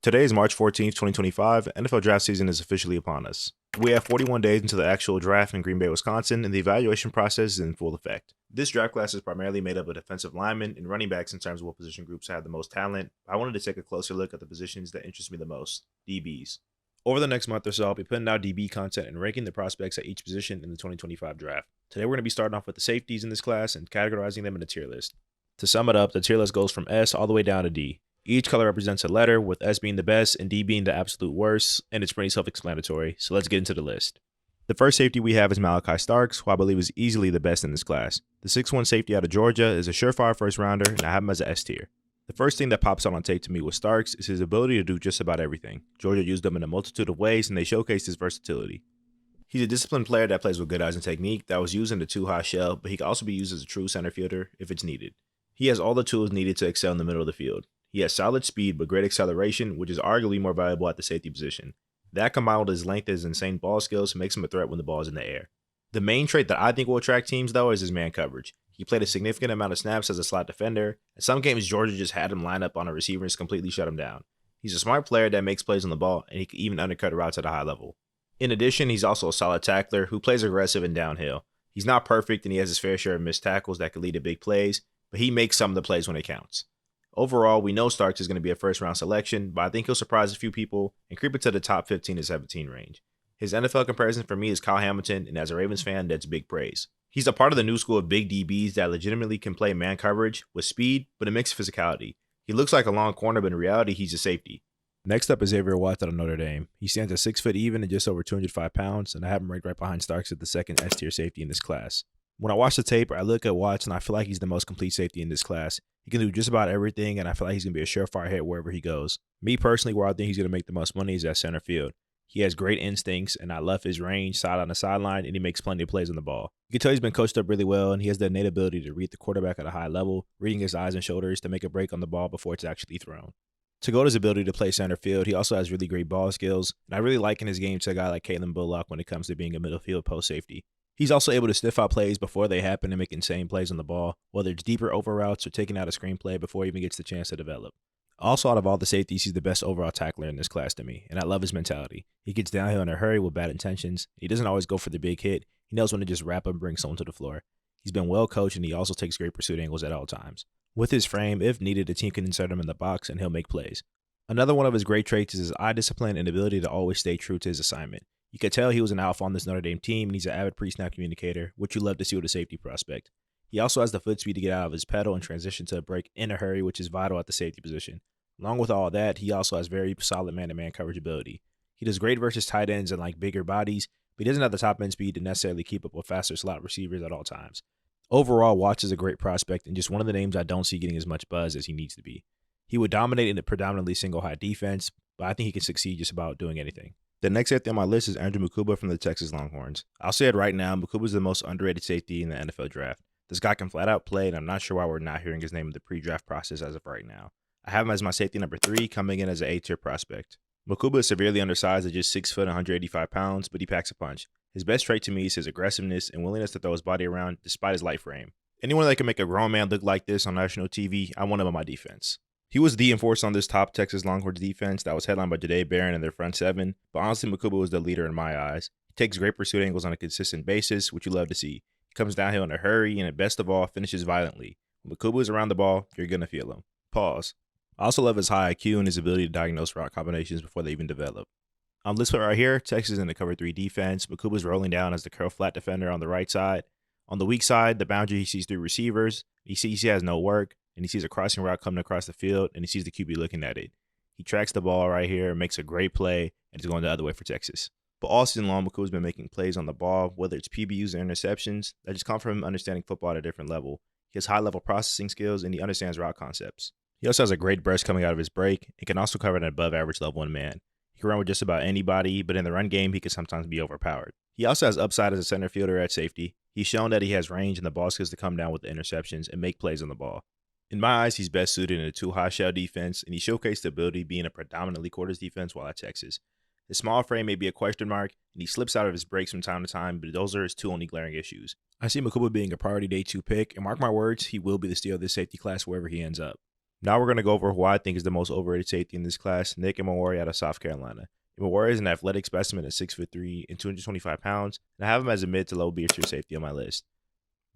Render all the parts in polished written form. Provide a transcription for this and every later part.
Today is March 14th, 2025. NFL draft season is officially upon us. We have 41 days until the actual draft in Green Bay, Wisconsin, and the evaluation process is in full effect. This draft class is primarily made up of defensive linemen and running backs in terms of what position groups have the most talent. I wanted to take a closer look at the positions that interest me the most, DBs. Over the next month or so, I'll be putting out DB content and ranking the prospects at each position in the 2025 draft. Today, we're going to be starting off with the safeties in this class and categorizing them in a tier list. To sum it up, the tier list goes from S all the way down to D. Each color represents a letter, with S being the best and D being the absolute worst, and it's pretty self-explanatory, so let's get into the list. The first safety we have is Malachi Starks, who I believe is easily the best in this class. The 6'1 safety out of Georgia is a surefire first rounder, and I have him as an S tier. The first thing that pops out on tape to me with Starks is his ability to do just about everything. Georgia used him in a multitude of ways, and they showcased his versatility. He's a disciplined player that plays with good eyes and technique that was used in the two-high shell, but he can also be used as a true center fielder if it's needed. He has all the tools needed to excel in the middle of the field. He has solid speed but great acceleration, which is arguably more valuable at the safety position. That combined with his length and his insane ball skills makes him a threat when the ball is in the air. The main trait that I think will attract teams, though, is his man coverage. He played a significant amount of snaps as a slot defender. In some games, Georgia just had him line up on a receiver and completely shut him down. He's a smart player that makes plays on the ball, and he can even undercut routes at a high level. In addition, he's also a solid tackler who plays aggressive and downhill. He's not perfect, and he has his fair share of missed tackles that could lead to big plays, but he makes some of the plays when it counts. Overall, we know Starks is going to be a first-round selection, but I think he'll surprise a few people and creep into the top 15 to 17 range. His NFL comparison for me is Kyle Hamilton, and as a Ravens fan, that's big praise. He's a part of the new school of big DBs that legitimately can play man coverage with speed, but a mix of physicality. He looks like a long corner, but in reality, he's a safety. Next up is Xavier Watts out of Notre Dame. He stands at 6 foot even and just over 205 pounds, and I have him ranked right behind Starks at the second S-tier safety in this class. When I watch the tape, I look at Watts and I feel like he's the most complete safety in this class. He can do just about everything, and I feel like he's going to be a surefire hit wherever he goes. Me personally, where I think he's going to make the most money is at center field. He has great instincts, and I love his range, sideline to sideline, and he makes plenty of plays on the ball. You can tell he's been coached up really well, and he has the innate ability to read the quarterback at a high level, reading his eyes and shoulders to make a break on the ball before it's actually thrown. To go to his ability to play center field, he also has really great ball skills, and I really liken his game to a guy like Kalen Bullock when it comes to being a middle field post safety. He's also able to sniff out plays before they happen and make insane plays on the ball, whether it's deeper over routes or taking out a screenplay before he even gets the chance to develop. Also, out of all the safeties, he's the best overall tackler in this class to me, and I love his mentality. He gets downhill in a hurry with bad intentions. He doesn't always go for the big hit. He knows when to just wrap up and bring someone to the floor. He's been well coached, and he also takes great pursuit angles at all times. With his frame, if needed, the team can insert him in the box, and he'll make plays. Another one of his great traits is his eye discipline and ability to always stay true to his assignment. You could tell he was an alpha on this Notre Dame team, and he's an avid pre-snap communicator, which you love to see with a safety prospect. He also has the foot speed to get out of his pedal and transition to a break in a hurry, which is vital at the safety position. Along with all that, he also has very solid man-to-man coverage ability. He does great versus tight ends and like bigger bodies, but he doesn't have the top end speed to necessarily keep up with faster slot receivers at all times. Overall, Watts is a great prospect and just one of the names I don't see getting as much buzz as he needs to be. He would dominate in a predominantly single-high defense, but I think he can succeed just about doing anything. The next safety on my list is Andrew Mukuba from the Texas Longhorns. I'll say it right now, Mukuba is the most underrated safety in the NFL draft. This guy can flat out play, and I'm not sure why we're not hearing his name in the pre-draft process as of right now. I have him as my safety number 3, coming in as an A-tier prospect. Mukuba is severely undersized at just 6 foot 185 pounds, but he packs a punch. His best trait to me is his aggressiveness and willingness to throw his body around despite his light frame. Anyone that can make a grown man look like this on national TV, I want him on my defense. He was the enforcer on this top Texas Longhorns defense that was headlined by Jahdae Barron and their front seven, but honestly, Mukuba was the leader in my eyes. He takes great pursuit angles on a consistent basis, which you love to see. He comes downhill in a hurry, and best of all, finishes violently. When Mukuba is around the ball, you're going to feel him. Pause. I also love his high IQ and his ability to diagnose route combinations before they even develop. On this one right here, Texas in the cover 3 defense. Mukuba's rolling down as the curl flat defender on the right side. On the weak side, the boundary, he sees 3 receivers. He sees he has no work, and he sees a crossing route coming across the field, and he sees the QB looking at it. He tracks the ball right here, makes a great play, and is going the other way for Texas. But all season long, Mukuba's been making plays on the ball, whether it's PBUs or interceptions, that just come from him understanding football at a different level. He has high-level processing skills, and he understands route concepts. He also has a great burst coming out of his break, and can also cover at an above-average level in man. He can run with just about anybody, but in the run game, he can sometimes be overpowered. He also has upside as a center fielder at safety. He's shown that he has range and the ball skills to come down with the interceptions and make plays on the ball. In my eyes, he's best suited in a 2 high shell defense, and he showcased the ability being a predominantly quarters defense while at Texas. His small frame may be a question mark, and he slips out of his breaks from time to time, but those are his 2 only glaring issues. I see Mukuba being a priority day 2 pick, and mark my words, he will be the steal of this safety class wherever he ends up. Now we're going to go over who I think is the most overrated safety in this class, Nick Emmanwori out of South Carolina. Emmanwori is an athletic specimen at 6'3" and 225 pounds, and I have him as a mid to low B tier safety on my list.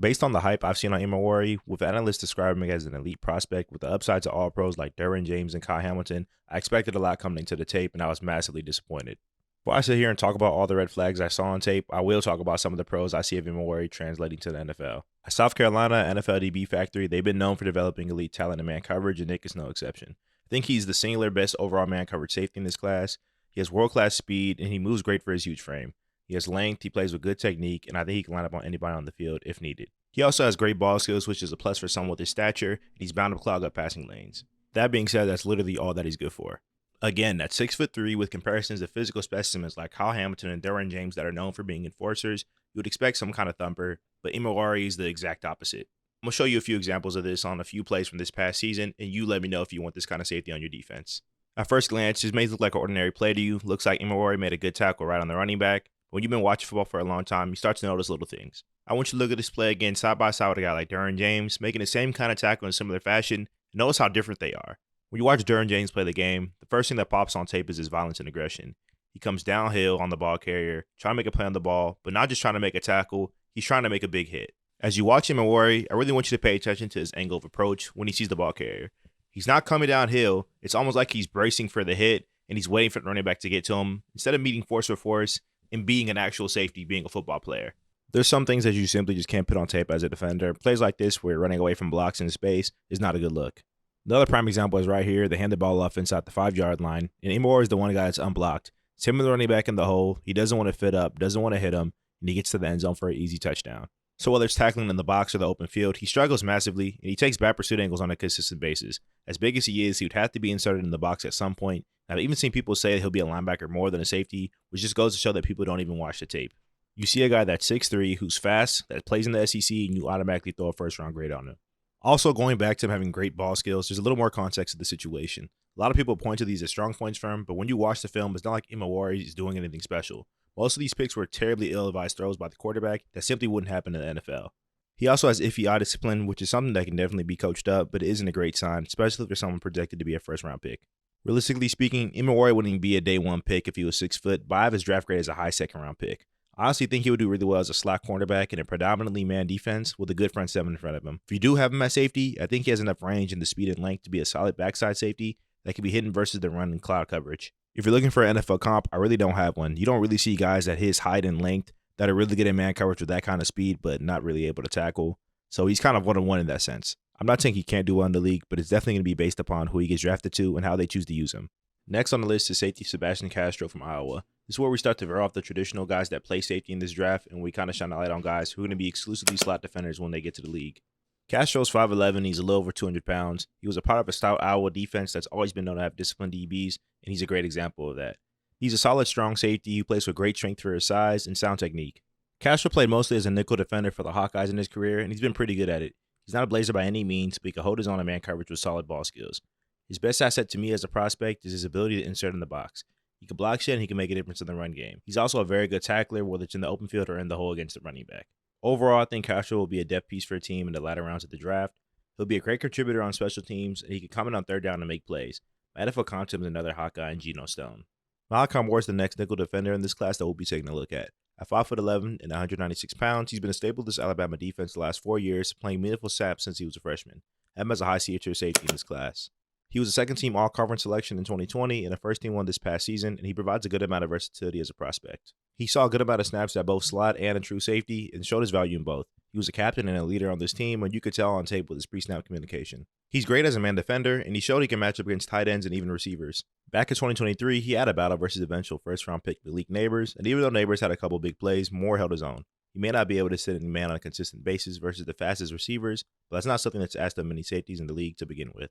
Based on the hype I've seen on Emmanwori, with analysts describing him as an elite prospect with the upside to all pros like Derwin James and Kyle Hamilton, I expected a lot coming into the tape, and I was massively disappointed. Before I sit here and talk about all the red flags I saw on tape, I will talk about some of the pros I see of Emmanwori translating to the NFL. At South Carolina, NFL DB Factory, they've been known for developing elite talent in man coverage, and Nick is no exception. I think he's the singular best overall man coverage safety in this class. He has world-class speed, and he moves great for his huge frame. He has length, he plays with good technique, and I think he can line up on anybody on the field if needed. He also has great ball skills, which is a plus for someone with his stature, and he's bound to clog up passing lanes. That being said, that's literally all that he's good for. Again, at 6'3", with comparisons to physical specimens like Kyle Hamilton and Derwin James that are known for being enforcers, you would expect some kind of thumper, but Emmanwori is the exact opposite. I'm going to show you a few examples of this on a few plays from this past season, and you let me know if you want this kind of safety on your defense. At first glance, this may look like an ordinary play to you. Looks like Emmanwori made a good tackle right on the running back. When you've been watching football for a long time, you start to notice little things. I want you to look at this play again side by side with a guy like Derwin James, making the same kind of tackle in similar fashion, and notice how different they are. When you watch Derwin James play the game, the first thing that pops on tape is his violence and aggression. He comes downhill on the ball carrier, trying to make a play on the ball, but not just trying to make a tackle, he's trying to make a big hit. As you watch Emmanwori, I really want you to pay attention to his angle of approach when he sees the ball carrier. He's not coming downhill, it's almost like he's bracing for the hit, and he's waiting for the running back to get to him, instead of meeting force for force and being an actual safety, being a football player. There's some things that you simply just can't put on tape as a defender. Plays like this, where you're running away from blocks in space, is not a good look. Another prime example is right here. They hand the ball off inside the 5-yard line, and Emmanwori is the one guy that's unblocked. It's him and the running back in the hole. He doesn't want to fit up, doesn't want to hit him, and he gets to the end zone for an easy touchdown. So whether it's tackling in the box or the open field, he struggles massively, and he takes bad pursuit angles on a consistent basis. As big as he is, he would have to be inserted in the box at some point. I've even seen people say that he'll be a linebacker more than a safety, which just goes to show that people don't even watch the tape. You see a guy that's 6'3", who's fast, that plays in the SEC, and you automatically throw a first-round grade on him. Also, going back to him having great ball skills, there's a little more context to the situation. A lot of people point to these as strong points for him, but when you watch the film, it's not like Emmanwori is doing anything special. Most of these picks were terribly ill-advised throws by the quarterback that simply wouldn't happen in the NFL. He also has iffy eye discipline, which is something that can definitely be coached up, but it isn't a great sign, especially for someone projected to be a first-round pick. Realistically speaking, Emmanwori wouldn't even be a day one pick if he was 6 foot, but I have his draft grade as a high second-round pick. I honestly think he would do really well as a slot cornerback in a predominantly man defense with a good front seven in front of him. If you do have him at safety, I think he has enough range and the speed and length to be a solid backside safety that can be hidden versus the run and cloud coverage. If you're looking for an NFL comp, I really don't have one. You don't really see guys at his height and length that are really good at man coverage with that kind of speed, but not really able to tackle. So he's kind of one-on-one in that sense. I'm not saying he can't do well in the league, but it's definitely going to be based upon who he gets drafted to and how they choose to use him. Next on the list is safety Sebastian Castro from Iowa. This is where we start to veer off the traditional guys that play safety in this draft, and we kind of shine a light on guys who are going to be exclusively slot defenders when they get to the league. Castro's 5'11", he's a little over 200 pounds. He was a part of a stout Iowa defense that's always been known to have disciplined DBs, and he's a great example of that. He's a solid, strong safety who plays with great strength for his size and sound technique. Castro played mostly as a nickel defender for the Hawkeyes in his career, and he's been pretty good at it. He's not a blazer by any means, but he can hold his own in man coverage with solid ball skills. His best asset to me as a prospect is his ability to insert in the box. He can block shit and he can make a difference in the run game. He's also a very good tackler, whether it's in the open field or in the hole against the running back. Overall, I think Castro will be a depth piece for a team in the latter rounds of the draft. He'll be a great contributor on special teams, and he can come in on third down and make plays. My NFL comp to him is another Hawkeye and Geno Stone. Malcolm Moore is the next nickel defender in this class that we'll be taking a look at. At 5'11" and 196 pounds, he's been a staple of this Alabama defense the last 4 years, playing meaningful snaps since he was a freshman. I have him as a high tier safety in this class. He was a second-team All-Conference selection in 2020 and a first-team one this past season, and he provides a good amount of versatility as a prospect. He saw a good amount of snaps at both slot and a true safety and showed his value in both. He was a captain and a leader on this team, and you could tell on tape with his pre-snap communication. He's great as a man defender, and he showed he can match up against tight ends and even receivers. Back in 2023, he had a battle versus eventual first-round pick Malik Nabers, and even though Nabers had a couple big plays, Moore held his own. He may not be able to sit in man on a consistent basis versus the fastest receivers, but that's not something that's asked of many safeties in the league to begin with.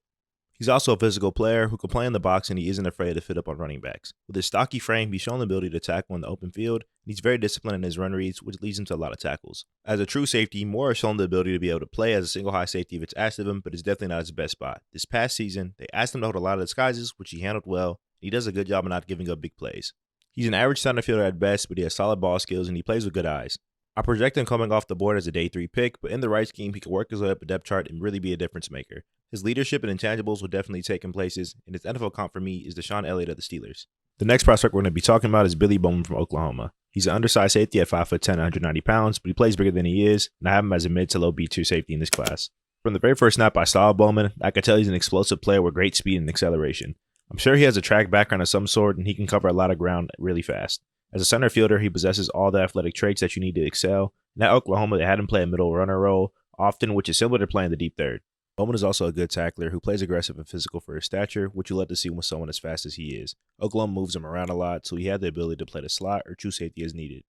He's also a physical player who can play in the box, and he isn't afraid to fit up on running backs. With his stocky frame, he's shown the ability to tackle in the open field, and he's very disciplined in his run reads, which leads him to a lot of tackles. As a true safety, Moore has shown the ability to be able to play as a single high safety if it's asked of him, but it's definitely not his best spot. This past season, they asked him to hold a lot of disguises, which he handled well, and he does a good job of not giving up big plays. He's an average center fielder at best, but he has solid ball skills, and he plays with good eyes. I project him coming off the board as a day 3 pick, but in the right scheme, he could work his way up a depth chart and really be a difference maker. His leadership and intangibles will definitely take him places, and his NFL comp for me is Deshaun Elliott of the Steelers. The next prospect we're going to be talking about is Billy Bowman from Oklahoma. He's an undersized safety at 5'10", 190 pounds, but he plays bigger than he is, and I have him as a mid to low B2 safety in this class. From the very first snap I saw Bowman, I could tell he's an explosive player with great speed and acceleration. I'm sure he has a track background of some sort, and he can cover a lot of ground really fast. As a center fielder, he possesses all the athletic traits that you need to excel. And at Oklahoma, they had him play a middle runner role often, which is similar to playing the deep third. Bowman is also a good tackler who plays aggressive and physical for his stature, which you love to see with someone as fast as he is. Oklahoma moves him around a lot, so he had the ability to play the slot or true safety as needed.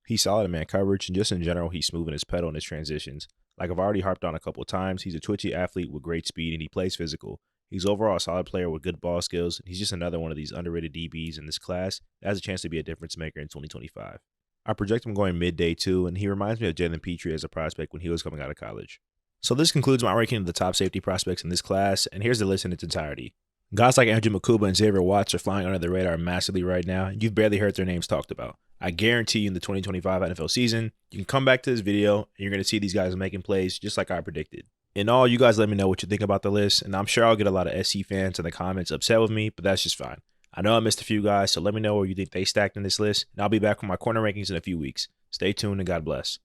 He's solid in man coverage, and just in general, he's smooth in his pedal and his transitions. Like I've already harped on a couple times, he's a twitchy athlete with great speed, and he plays physical. He's overall a solid player with good ball skills, and he's just another one of these underrated DBs in this class that has a chance to be a difference maker in 2025. I project him going mid-day 2, and he reminds me of Jalen Petrie as a prospect when he was coming out of college. So this concludes my ranking of the top safety prospects in this class, and here's the list in its entirety. Guys like Andrew Mukuba and Xavier Watts are flying under the radar massively right now, and you've barely heard their names talked about. I guarantee you in the 2025 NFL season, you can come back to this video, and you're going to see these guys making plays just like I predicted. In all, you guys let me know what you think about the list, and I'm sure I'll get a lot of SC fans in the comments upset with me, but that's just fine. I know I missed a few guys, so let me know where you think they stacked in this list, and I'll be back with my corner rankings in a few weeks. Stay tuned and God bless.